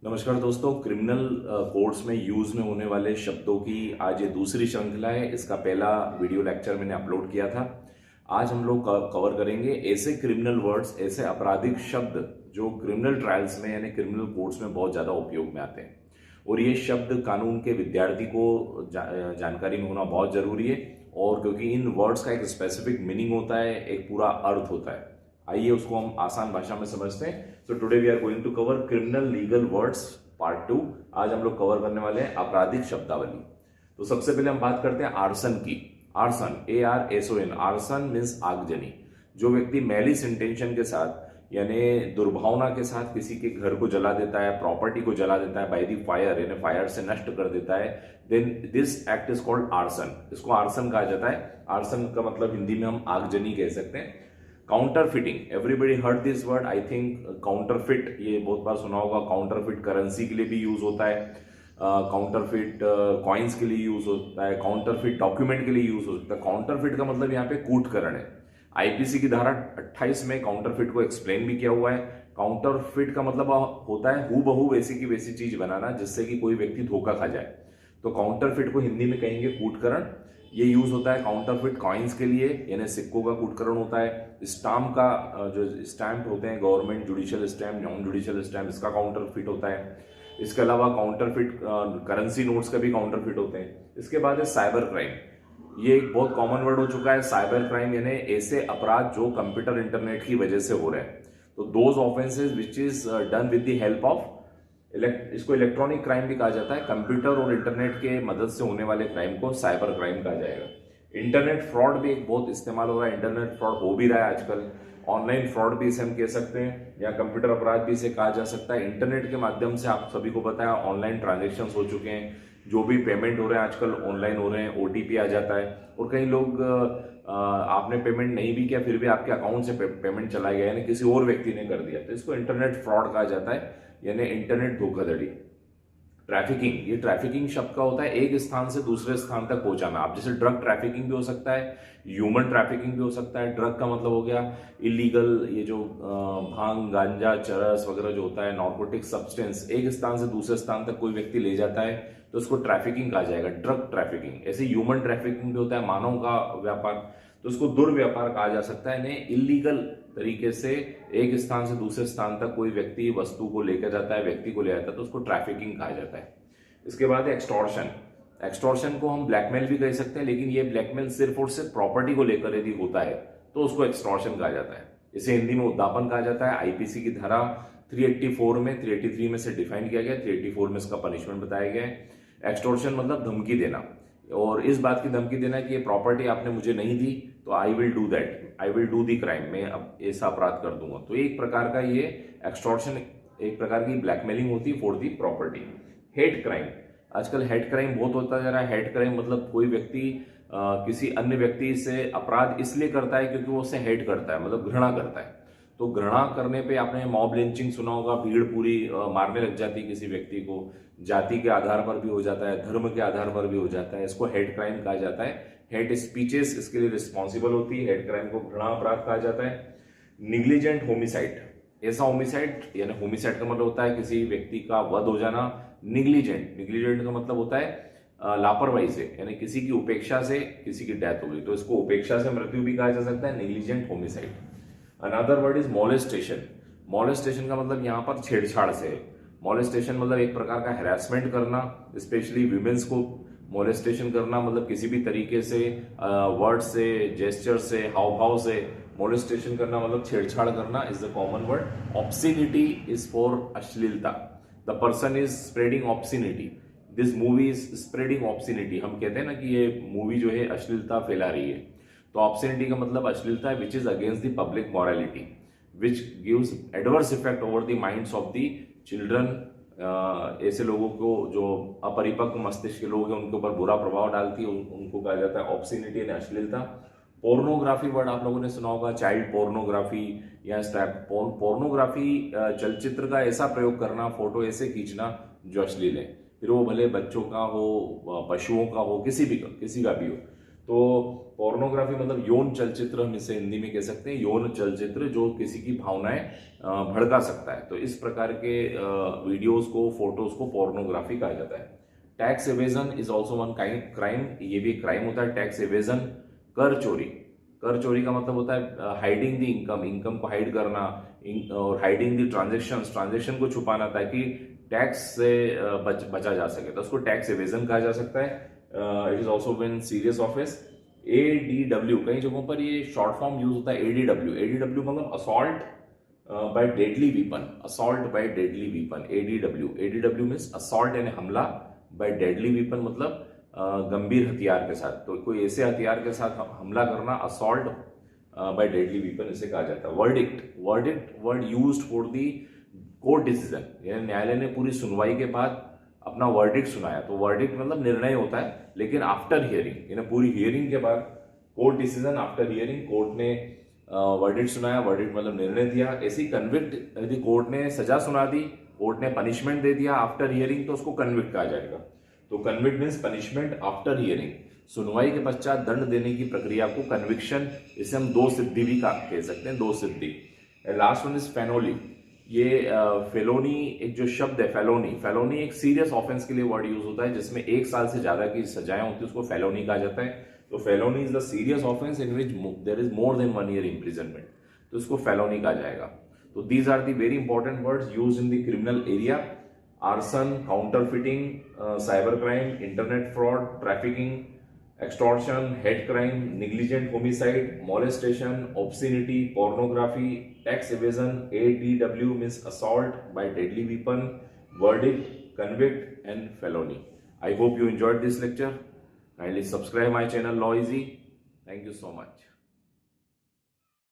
नमस्कार दोस्तों, criminal courts में यूज में होने वाले शब्दों की आज ये दूसरी श्रृंखला है। इसका पहला वीडियो लेक्चर मैंने अपलोड किया था। आज हम लोग कवर करेंगे ऐसे क्रिमिनल वर्ड्स, ऐसे आपराधिक शब्द जो क्रिमिनल ट्रायल्स में यानी क्रिमिनल कोर्ट्स में बहुत ज्यादा उपयोग में आते हैं। और ये शब्द कानून के विद्यार्थी को जानकारी में होना बहुत जरूरी है, और क्योंकि इन वर्ड्स का एक स्पेसिफिक मीनिंग होता है, एक पूरा अर्थ होता है। आइए उसको हम आसान भाषा में समझते हैं। So today we are going to cover criminal legal words part 2। आज हम लोग कवर करने वाले हैं आपराधिक शब्दावली। तो सबसे पहले हम बात करते हैं आर्सन की। आर्सन, ARSON, आर्सन मीन्स आगजनी। जो व्यक्ति मैलिस इंटेंशन के साथ यानी दुर्भावना के साथ किसी के घर को जला देता है, प्रॉपर्टी को जला देता है बाय द फायर, यानी फायर से नष्ट कर देता है, then this act is called arson. इसको आर्सन कहा जाता है। आर्सन का मतलब हिंदी में हम आगजनी कह सकते हैं। Counterfeiting, everybody heard this word, I think. Counterfeit ये बहुत बार सुना होगा। काउंटरफिट करेंसी के लिए भी यूज होता है, काउंटरफिट कॉइन्स के लिए यूज होता है, काउंटरफिट डॉक्यूमेंट के लिए यूज होता है। काउंटरफिट का मतलब यहाँ पे कूटकरण है। आईपीसी की धारा 28 में काउंटरफिट को एक्सप्लेन भी किया हुआ है। काउंटरफिट का मतलब होता है हूबहू वैसी की वैसी चीज बनाना जिससे कि कोई व्यक्ति धोखा खा जाए। तो काउंटरफिट को हिंदी में कहेंगे कूटकरण। ये यूज होता है काउंटरफिट कॉइन्स के लिए, यानी सिक्कों का कूटकरण होता है। स्टाम्प का जो स्टैम्प होते हैं, government judicial stamp, non judicial stamp, इसका काउंटरफिट होता है। इसके अलावा काउंटरफिट करेंसी नोट्स का भी काउंटरफिट होते हैं। इसके बाद है साइबर क्राइम। ये एक बहुत कॉमन वर्ड हो चुका है। साइबर क्राइम यानी ऐसे अपराध जो कंप्यूटर इंटरनेट की वजह से हो रहे हैं। तो those offences which is done with the help of इसको इलेक्ट्रॉनिक क्राइम भी कहा जाता है। कंप्यूटर और इंटरनेट के मदद से होने वाले क्राइम को साइबर क्राइम कहा जाएगा। इंटरनेट फ्रॉड भी एक बहुत इस्तेमाल हो रहा है। इंटरनेट फ्रॉड हो भी रहा है आजकल। ऑनलाइन फ्रॉड भी इसे हम कह सकते हैं, या कंप्यूटर अपराध भी इसे कहा जा सकता है। इंटरनेट के माध्यम से आप सभी को पता है ऑनलाइन ट्रांजेक्शन हो चुके हैं। जो भी पेमेंट हो रहे हैं आजकल ऑनलाइन हो रहे हैं। OTP आ जाता है, और कई लोग आपने पेमेंट नहीं भी किया फिर भी आपके अकाउंट से पेमेंट चला गया, यानी किसी और व्यक्ति ने कर दिया। तो इसको इंटरनेट फ्रॉड कहा जाता है, यानी इंटरनेट धोखाधड़ी। ट्रैफिकिंग, ये ट्रैफिकिंग शब्द का होता है एक स्थान से दूसरे स्थान तक पहुंचाना। आप जैसे ड्रग ट्रैफिकिंग भी हो सकता है, ह्यूमन ट्रैफिकिंग भी हो सकता है। ड्रग का मतलब हो गया इलीगल, ये जो भांग, गांजा, चरस वगैरह जो होता है, नॉर्कोटिक सब्सटेंस, एक स्थान से दूसरे स्थान तक कोई व्यक्ति ले जाता है तो उसको ट्रैफिकिंग कहा जाएगा, ड्रग ट्रैफिकिंग। ऐसे ह्यूमन ट्रैफिकिंग भी होता है, मानव का व्यापार, तो उसको दुर्व्यापार कहा जा सकता है। यानी इलीगल तरीके से एक स्थान से दूसरे स्थान तक कोई व्यक्ति वस्तु को लेकर जाता है, व्यक्ति को ले जाता है, तो उसको ट्रैफिकिंग कहा जाता है। इसके बाद एक्सटॉर्शन। एक्सटॉर्शन को हम ब्लैकमेल भी कह सकते हैं, लेकिन ये ब्लैकमेल सिर्फ और सिर्फ प्रॉपर्टी को लेकर यदि होता है तो उसको एक्सटॉर्शन कहा जाता है। इसे हिंदी में उद्दापन कहा जाता है। आईपीसी की धारा 384 में 383 में से डिफाइन किया गया, 384 में इसका पनिशमेंट बताया गया है। एक्सटॉर्शन मतलब धमकी देना, और इस बात की धमकी देना कि ये प्रॉपर्टी आपने मुझे नहीं दी तो I will do that, I will do the crime, मैं अब ऐसा अपराध कर दूंगा। तो एक प्रकार का ये एक्सटॉर्शन, एक प्रकार की ब्लैकमेलिंग होती है for the property. Hate crime, आजकल हेट क्राइम बहुत होता जा रहा है। हेट क्राइम मतलब कोई व्यक्ति किसी अन्य व्यक्ति से अपराध इसलिए करता है क्योंकि वो उससे हेट करता है, मतलब घृणा करता है। तो घृणा करने पे आपने मॉब लिंचिंग सुना होगा, भीड़ पूरी मारने लग जाती है किसी व्यक्ति को। जाति के आधार पर भी हो जाता है, धर्म के आधार पर भी हो जाता है। इसको हेट क्राइम कहा जाता है। हेट स्पीचेस इसके लिए रिस्पॉन्सिबल होती है। हेट क्राइम को घृणा अपराध कहा जाता है। निग्लिजेंट होमिसाइड, ऐसा होमिसाइड, यानी होमिसाइड का मतलब होता है किसी व्यक्ति का वध हो जाना। निग्लिजेंट, निग्लिजेंट का मतलब होता है लापरवाही से, यानी किसी की उपेक्षा से किसी की डेथ हो गई तो इसको उपेक्षा से मृत्यु भी कहा जा सकता है, negligent homicide. Another word is molestation. Molestation का मतलब यहाँ पर छेड़छाड़ से है। मॉलेस्टेशन मतलब एक प्रकार का हैरेसमेंट करना, स्पेशली विमेन्स को मॉलेस्टेशन करना, मतलब किसी भी तरीके से वर्ड से, जेस्चर से, हाव भाव से मॉलेस्टेशन करना मतलब छेड़छाड़ करना is the common word. Obscenity is for अश्लीलता। The person is spreading obscenity, this movie is spreading obscenity. हम कहते हैं ना कि ये मूवी जो है अश्लीलता फैला रही है। तो ऑब्सिनिटी का मतलब अश्लीलता है which is against the public morality, which gives adverse effect over the minds of the children. ऐसे लोगों को जो अपरिपक्व मस्तिष्क के लोग हैं उनके ऊपर बुरा प्रभाव डालती है, उनको कहा जाता है ऑब्सिनिटी यानी अश्लीलता। पोर्नोग्राफी वर्ड आप लोगों ने सुना होगा, चाइल्ड पोर्नोग्राफी या पोर्नोग्राफी चलचित्र का ऐसा प्रयोग करना, फोटो ऐसे खींचना जो अश्लील है, फिर वो भले बच्चों का हो, पशुओं का हो, किसी का भी हो। तो पोर्नोग्राफी मतलब यौन चलचित्र, हम इसे हिंदी में कह सकते हैं यौन चलचित्र जो किसी की भावनाएं भड़का सकता है। तो इस प्रकार के वीडियोस को, फोटोज को पोर्नोग्राफी कहा जाता है। Tax evasion is also one kind crime, ये भी क्राइम होता है। टैक्स एवेजन, कर चोरी। कर चोरी का मतलब होता है हाइडिंग द इनकम, इनकम को हाइड करना, और हाइडिंग द ट्रांजेक्शन को छुपाना ताकि टैक्स से बचा जा सके, तो उसको टैक्स एवेजन कहा जा सकता है। It is also been serious offence. ADW, कई जगहों पर ये शॉर्ट फॉर्म यूज होता है ADW मतलब assault by deadly weapon, assault by deadly weapon, ADW means assault यानी हमला, बाय डेडली वीपन मतलब गंभीर हथियार के साथ। तो कोई ऐसे हथियार के साथ हमला करना, असॉल्ट बाय डेडली वीपन इसे कहा जाता है। Verdict word used for the court decision, यानी न्यायालय ने पूरी सुनवाई के बाद अपना वर्डिक्ट सुनाया। तो वर्डिक्ट मतलब निर्णय होता है, लेकिन आफ्टर हियरिंग, यानी पूरी हियरिंग के बाद, court decision after hearing, court ने वर्डिक्ट सुनाया, वर्डिक्ट मतलब निर्णय दिया। ऐसी कन्विक्ट, यदि कोर्ट ने सजा सुना दी, कोर्ट ने पनिशमेंट दे दिया आफ्टर हियरिंग, तो उसको कन्विक्ट कहा जाएगा। तो convict means punishment after hearing, सुनवाई के पश्चात दंड देने की प्रक्रिया को कन्विक्शन, इसे हम दो सिद्धि भी कह सकते हैं, दो सिद्धि। लास्ट वन इज फेनोली। ये फेलोनी एक जो शब्द है, फेलोनी एक सीरियस ऑफेंस के लिए वर्ड यूज होता है जिसमें 1 साल से ज्यादा की सजाएं होती है, उसको फेलोनी कहा जाता है। तो felony is the serious offence in which there is more than 1 year imprisonment, तो इसको फेलोनी कहा जाएगा। तो these are the very important words use in the criminal area. Arson, counterfeiting, cyber crime, internet fraud, trafficking, extortion, hate crime, negligent homicide, molestation, obscenity, pornography, tax evasion, ADW means assault by deadly weapon, verdict, convict, and felony. I hope you enjoyed this lecture. Kindly subscribe my channel Law Easy. Thank you so much.